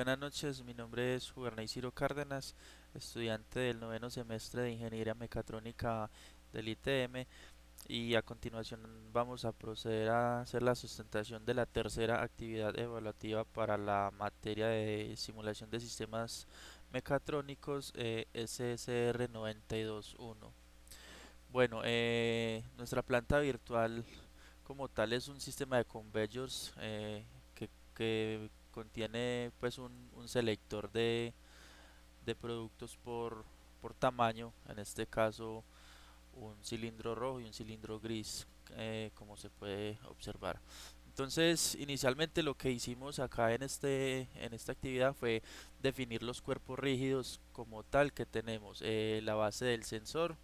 buenas noches, mi nombre es Juvenal Ciro Cárdenas, estudiante del noveno semestre de Ingeniería Mecatrónica del ITM, y a continuación vamos a proceder a hacer la sustentación de la tercera actividad evaluativa para la materia de simulación de sistemas mecatrónicos, SSR 921. Bueno, nuestra planta virtual como tal es un sistema de conveyors, que contiene pues un selector de productos por tamaño, en este caso un cilindro rojo y un cilindro gris, como se puede observar. Entonces, inicialmente lo que hicimos acá en esta actividad fue definir los cuerpos rígidos como tal que tenemos, la base del sensor,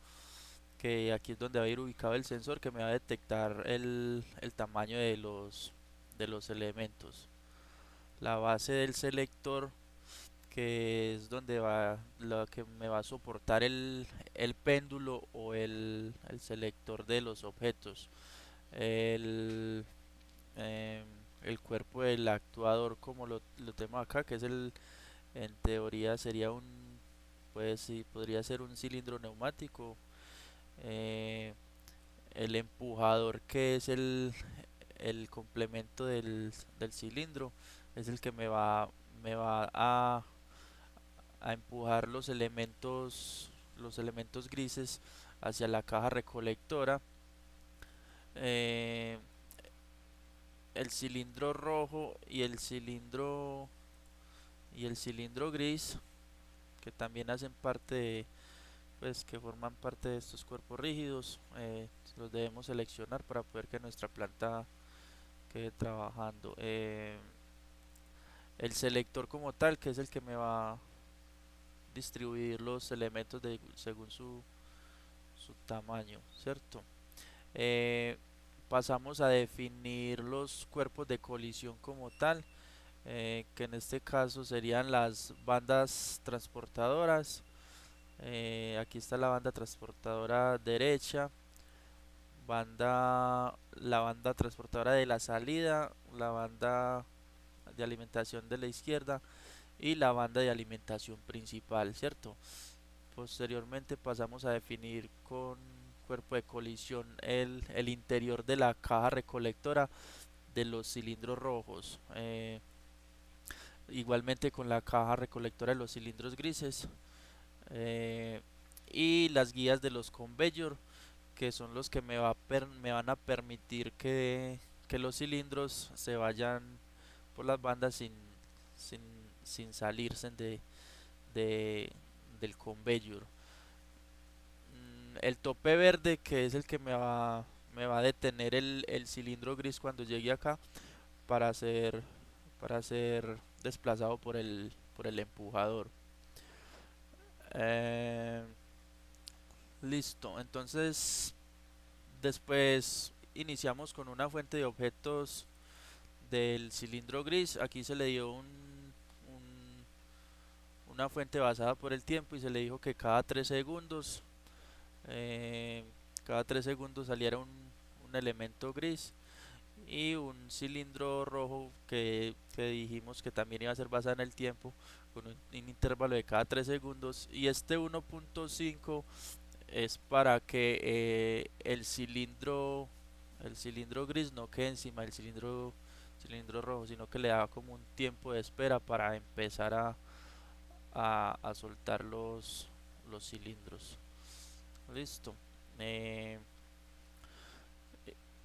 que aquí es donde va a ir ubicado el sensor que me va a detectar el tamaño de los elementos. La base del selector, que es donde va lo que me va a soportar el péndulo o el selector de los objetos. El, em, el cuerpo del actuador, como lo tenemos acá, que es en teoría sería pues sí, podría ser un cilindro neumático. eh, el empujador, que es el complemento del cilindro, es el que me va a empujar los elementos grises hacia la caja recolectora. Eh, el cilindro rojo y el cilindro gris, que también hacen parte pues que forman parte de estos cuerpos rígidos, los debemos seleccionar para poder que nuestra planta quede trabajando. El selector como tal, que es el que me va a distribuir los elementos según su tamaño, ¿cierto? Eh, Pasamos a definir los cuerpos de colisión como tal, que en este caso serían las bandas transportadoras. Aquí está la banda transportadora derecha, la banda transportadora de la salida, la banda de alimentación de la izquierda y la banda de alimentación principal, ¿cierto? Posteriormente pasamos a definir con cuerpo de colisión el interior de la caja recolectora de los cilindros rojos. Igualmente con la caja recolectora de los cilindros grises. eh, y las guías de los conveyor, que son los que me van a permitir que los cilindros se vayan por las bandas sin, sin salirse de, del conveyor. El tope verde, que es el que me va a detener el cilindro gris cuando llegue acá para ser, para ser desplazado por el empujador. Eh, Listo, entonces después iniciamos con una fuente de objetos del cilindro gris. Aquí se le dio una fuente basada por el tiempo y se le dijo que eh, cada 3 segundos saliera un elemento gris y un cilindro rojo que dijimos que también iba a ser basado en el tiempo con un intervalo de cada 3 segundos, y este 1.5 es para que el cilindro gris no quede encima del cilindro rojo, sino que le da como un tiempo de espera para empezar a soltar los cilindros. Listo. Eh,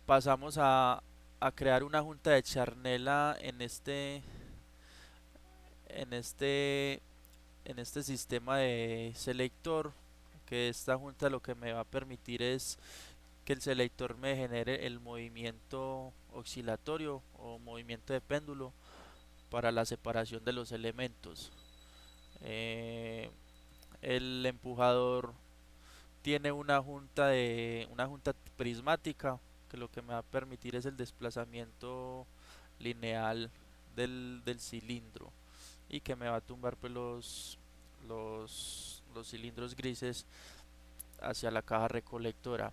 Pasamos a crear una junta de charnela en este, en este sistema de selector, que esta junta lo que me va a permitir es que el selector me genere el movimiento oscilatorio o movimiento de péndulo para la separación de los elementos. Eh, el empujador tiene una junta prismática, que lo que me va a permitir es el desplazamiento lineal del cilindro, y que me va a tumbar pues los cilindros grises hacia la caja recolectora.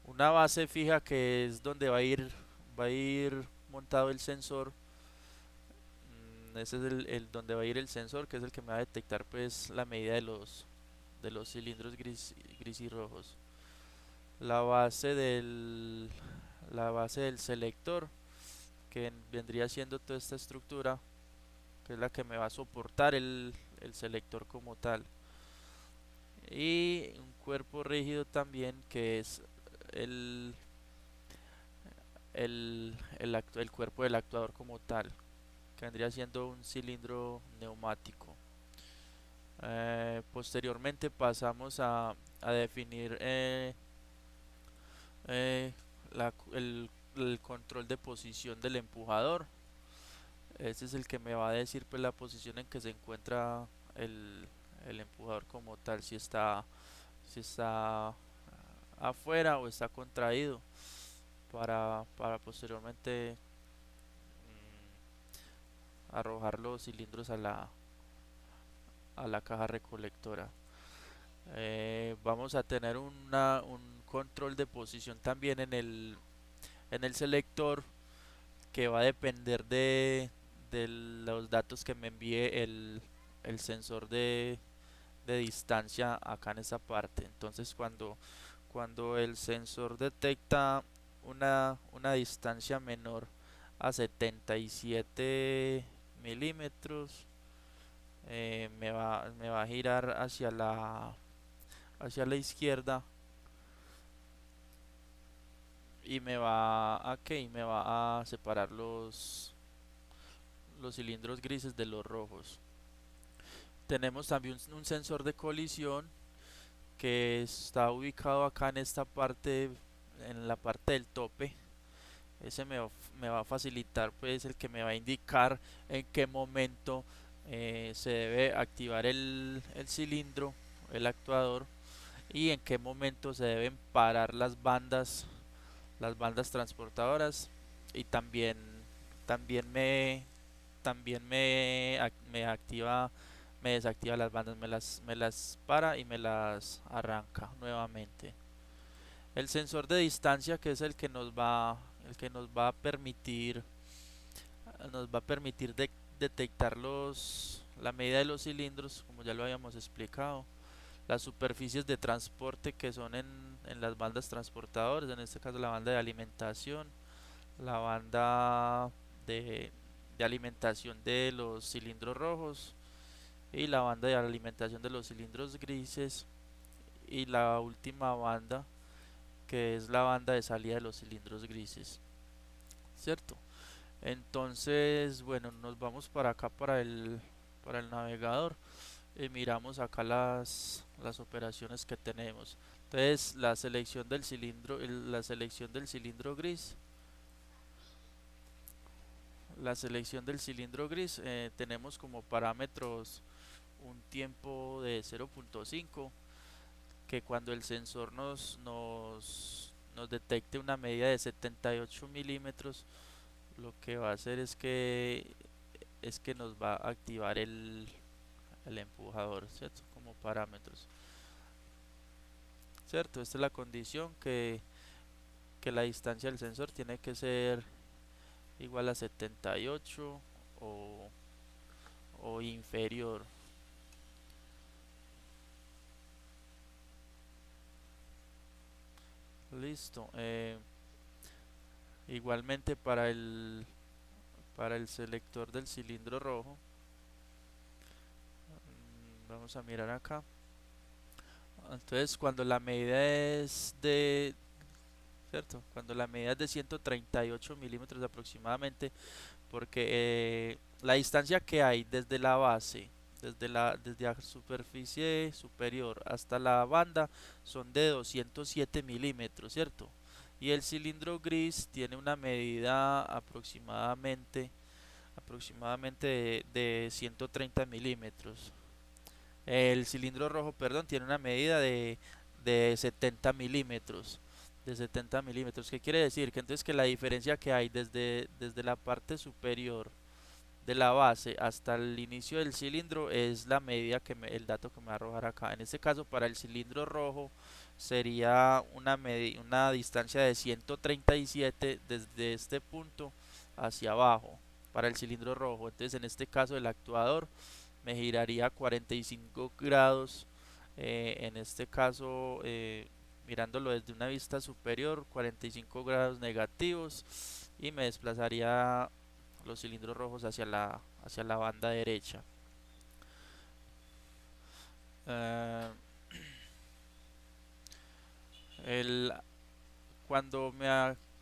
Una base fija, que es donde va a ir montado el sensor. ese es el donde va a ir el sensor, que es el que me va a detectar pues la medida de los cilindros gris y rojos. La base la base del selector, que vendría siendo toda esta estructura, que es la que me va a soportar el selector como tal. Y un cuerpo rígido también, que es el, el cuerpo del actuador como tal, que vendría siendo un cilindro neumático. Posteriormente pasamos a definir eh, el control de posición del empujador. Este es el que me va a decir pues la posición en que se encuentra el, el empujador como tal, si está afuera o está contraído para posteriormente arrojar los cilindros a la caja recolectora. Vamos a tener un control de posición también en el selector, que va a depender de los datos que me envíe el sensor de distancia acá en esta parte. Entonces cuando el sensor detecta una distancia menor a 77 milímetros, me va a girar hacia la izquierda y me va a separar los cilindros grises de los rojos. Tenemos también un sensor de colisión que está ubicado acá en esta parte, en la parte del tope. Ese me va a facilitar, pues, el que me va a indicar en qué momento se debe activar el cilindro, el actuador, y en qué momento se deben parar las bandas transportadoras. Y también me activa, me desactiva las bandas, me las para y me las arranca nuevamente. El sensor de distancia, que es el que nos va a permitir detectar la medida de los cilindros, como ya lo habíamos explicado. Las superficies de transporte, que son en las bandas transportadoras, en este caso la banda de alimentación, la banda de, de alimentación de los cilindros rojos y la banda de alimentación de los cilindros grises, y la última banda, que es la banda de salida de los cilindros grises, ¿cierto? Entonces, bueno, nos vamos para acá para el navegador y miramos acá las operaciones que tenemos. Entonces, la selección del cilindro, la selección del cilindro gris, tenemos como parámetros un tiempo de 0.5, que cuando el sensor nos detecte una medida de 78 milímetros, lo que va a hacer es que nos va a activar el empujador, ¿cierto? Como parámetros, ¿cierto? Esta es la condición, que la distancia del sensor tiene que ser igual a 78 o, o inferior. Listo. Igualmente para el selector del cilindro rojo, vamos a mirar acá. Entonces, cuando la medida es de, ¿cierto? Cuando la medida es de 138 milímetros aproximadamente, porque la distancia que hay desde la base, desde la superficie superior hasta la banda, son de 207 milímetros, ¿cierto? Y el cilindro gris tiene una medida aproximadamente de 130 milímetros. El cilindro rojo, perdón, tiene una medida de 70 milímetros. De 70 milímetros. ¿Qué quiere decir? Que entonces que la diferencia que hay desde la parte superior de la base hasta el inicio del cilindro es la medida el dato que me va a arrojar acá. En este caso, para el cilindro rojo sería una distancia de 137 desde este punto hacia abajo. para el cilindro rojo. Entonces en este caso el actuador me giraría a 45 grados, en este caso mirándolo desde una vista superior, 45 grados negativos, y me desplazaría los cilindros rojos hacia la banda derecha. Eh, el, cuando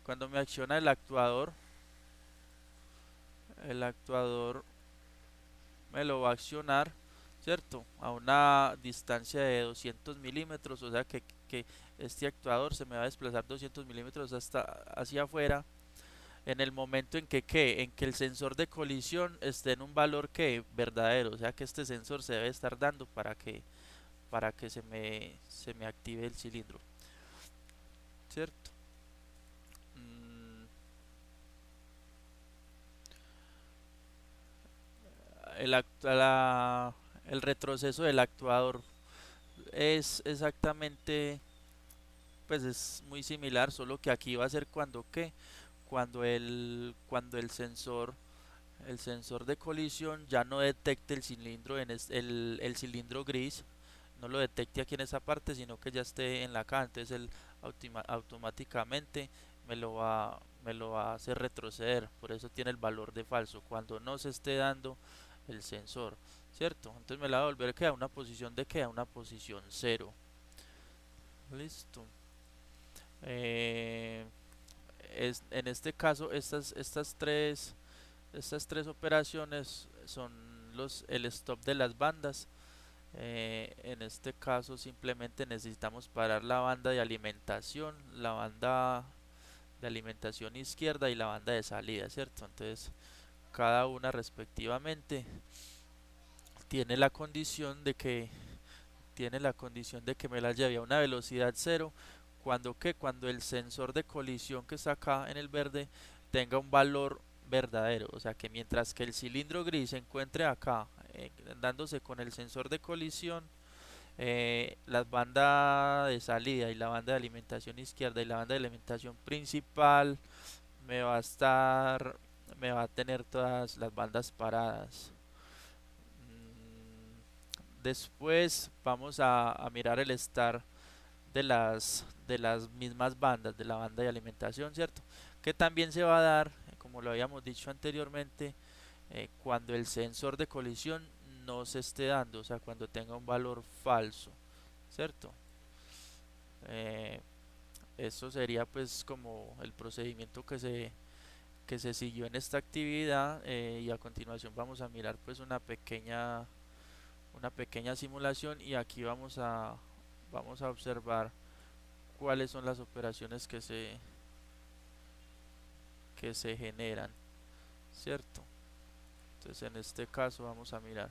cuando me acciona el actuador me lo va a accionar, ¿cierto? A una distancia de 200 milímetros, o sea que este actuador se me va a desplazar 200 milímetros hasta hacia afuera en el momento en en que el sensor de colisión esté en un valor que verdadero, o sea que este sensor se debe estar dando para que se me active el cilindro, ¿cierto? Mm, el, el retroceso del actuador es exactamente, pues es muy similar, solo que aquí va a ser cuando el sensor de colisión ya no detecte el cilindro el cilindro gris, no lo detecte aquí en esa parte, sino que ya esté en la caja. Entonces él automáticamente me lo va a hacer retroceder, por eso tiene el valor de falso, cuando no se esté dando el sensor, ¿cierto? Entonces me la va a volver a una posición de que a una posición cero. Listo. Eh, en este caso, estas tres operaciones son el stop de las bandas. En este caso simplemente necesitamos parar la banda de alimentación, la banda de alimentación izquierda y la banda de salida, ¿cierto? Entonces cada una respectivamente tiene la condición de que me las lleve a una velocidad cero cuando el sensor de colisión que está acá en el verde tenga un valor verdadero, o sea que mientras que el cilindro gris se encuentre acá dándose con el sensor de colisión, la banda de salida y la banda de alimentación izquierda y la banda de alimentación principal me va a estar me va a tener todas las bandas paradas. Después vamos a mirar el estar de las mismas bandas, de la banda de alimentación, ¿cierto? Que también se va a dar, como lo habíamos dicho anteriormente, cuando el sensor de colisión no se esté dando, o sea, cuando tenga un valor falso, ¿cierto? Eh, Eso sería pues como el procedimiento que se siguió en esta actividad, y a continuación vamos a mirar pues una pequeña simulación y aquí vamos a observar cuáles son las operaciones que se generan, ¿cierto? Entonces en este caso vamos a mirar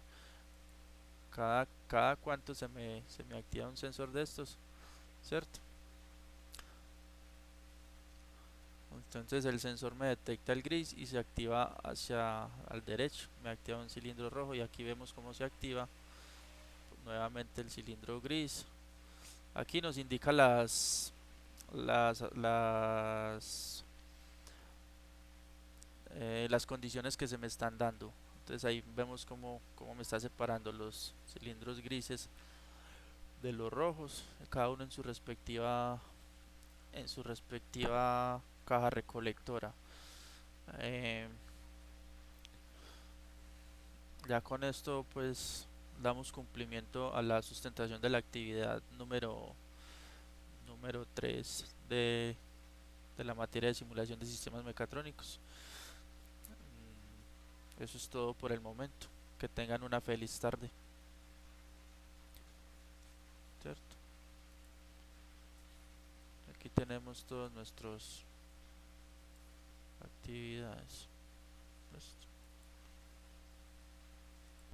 cada cuánto se me activa un sensor de estos, ¿cierto? Entonces el sensor me detecta el gris y se activa hacia al derecho, me activa un cilindro rojo y aquí vemos cómo se activa nuevamente el cilindro gris. Aquí nos indica las las condiciones que se me están dando. Entonces ahí vemos cómo me está separando los cilindros grises de los rojos, cada uno en su respectiva caja recolectora. Eh, ya con esto pues damos cumplimiento a la sustentación de la actividad número 3 de la materia de simulación de sistemas mecatrónicos. Eso es todo por el momento. Que tengan una feliz tarde, ¿cierto? Aquí tenemos todos nuestros actividades. Listo.